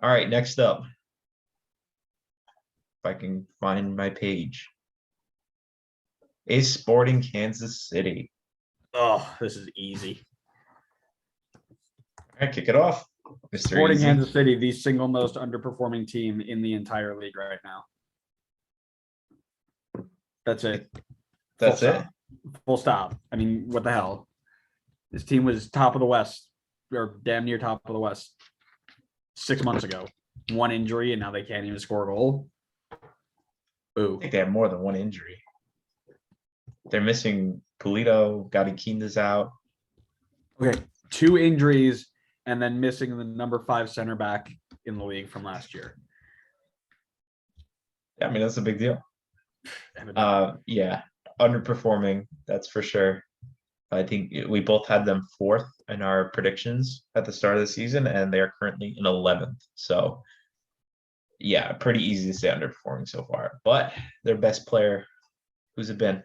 All right, next up, if I can find my page, is Sporting Kansas City. Oh, this is easy. All right, kick it off, Mr. Sporting Easy. Kansas City, the single most underperforming team in the entire league right now. That's it. That's it. Full stop. I mean, what the hell? This team was top of the West, or damn near top of the West 6 months ago. One injury, and now they can't even score a goal. I Ooh. think they have more than one injury. They're missing Polito, Kinda's out. Okay, 2 injuries, and then missing the number 5 center back in the league from last year. Yeah, I mean, that's a big deal. Yeah, underperforming, that's for sure. I think we both had them fourth in our predictions at the start of the season, and they are currently in 11th. So, yeah, pretty easy to say underperforming so far. But their best player, who's it been?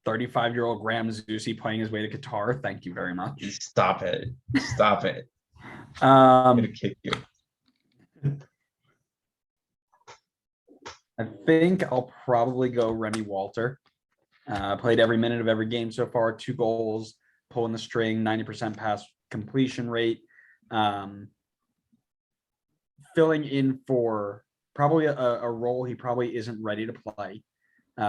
35-year-old Graham Zusi playing his way to Qatar. Thank you very much. Stop it. Stop it. I'm going to kick you. I think I'll probably go Remy Walter. Played every minute of every game so far, 2 goals, pulling the string, 90% pass completion rate. Filling in for probably a role he probably isn't ready to play,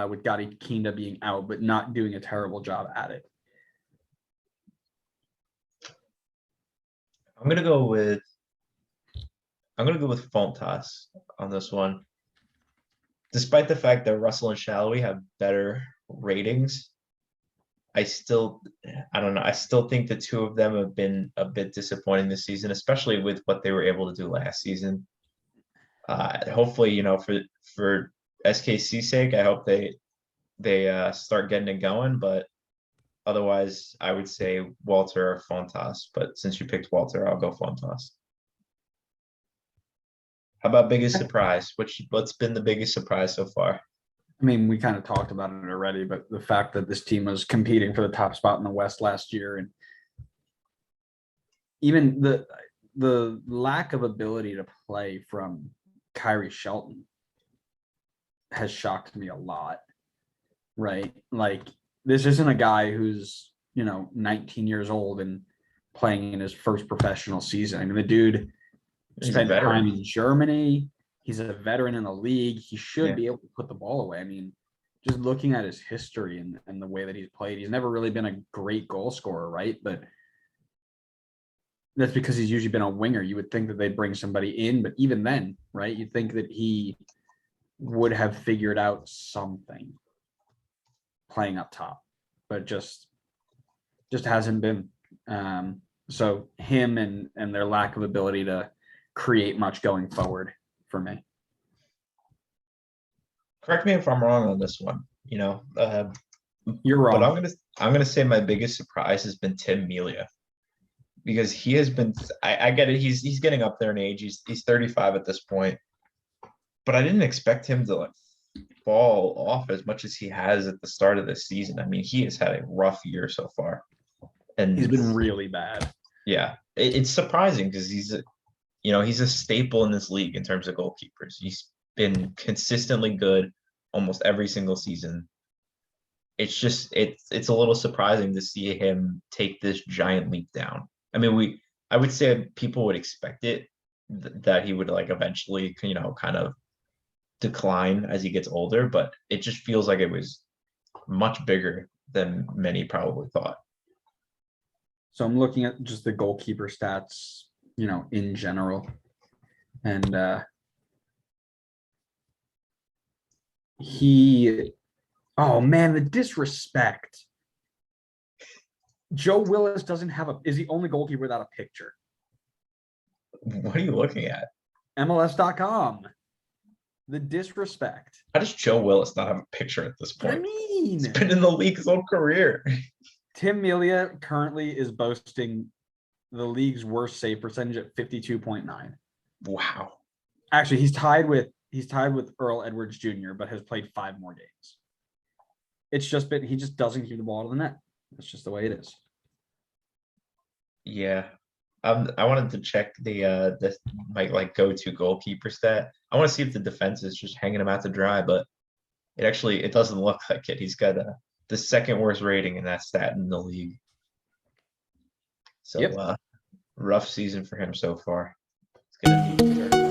with Gotti Kinda being out, but not doing a terrible job at it. I'm gonna go with Fontas on this one. Despite the fact that Russell and Shallowy have better ratings, I don't know. I still think the two of them have been a bit disappointing this season, especially with what they were able to do last season. Hopefully, for SKC's sake, I hope they start getting it going. But otherwise, I would say Walter or Fontas. But since you picked Walter, I'll go Fontas. How about biggest surprise? What's been the biggest surprise so far? I mean, we kind of talked about it already, but the fact that this team was competing for the top spot in the West last year, and even the lack of ability to play from Kyrie Shelton has shocked me a lot. Right? Like, this isn't a guy who's 19 years old and playing in his first professional season. I mean, the dude spent time in Germany. He's a veteran in the league. He should be able to put the ball away. I mean, just looking at his history and the way that he's played, he's never really been a great goal scorer, right? But that's because he's usually been a winger. You would think that they'd bring somebody in, but even then, right, you'd think that he would have figured out something playing up top, but just hasn't been. So him and their lack of ability to create much going forward for me. Correct me if I'm wrong on this one. You're wrong. But I'm gonna say my biggest surprise has been Tim Melia, because he has been. I get it. He's getting up there in age. He's 35 at this point, but I didn't expect him to fall off as much as he has at the start of the season. I mean, he has had a rough year so far, and he's been really bad. Yeah, it's surprising because he's a staple in this league in terms of goalkeepers. He's been consistently good almost every single season. It's just it's a little surprising to see him take this giant leap down. I mean, I would say people would expect it that he would eventually kind of decline as he gets older, but it just feels like it was much bigger than many probably thought. So I'm looking at just the goalkeeper stats, in general. And oh man, the disrespect. Joe Willis is the only goalkeeper without a picture. What are you looking at? MLS.com. The disrespect. How does Joe Willis not have a picture at this point? I mean, he's been in the league his whole career. Tim Melia currently is boasting the league's worst save percentage at 52.9. Wow. Actually, he's tied with Earl Edwards Jr., but has played 5 more games. It's just been he just doesn't keep the ball out of the net. That's just the way it is. Yeah. I wanted to check the my like go-to goalkeeper stat. I want to see if the defense is just hanging him out to dry, but it doesn't look like it. He's got the second worst rating in that stat in the league. So Yep. rough season for him so far. It's gonna need to turn.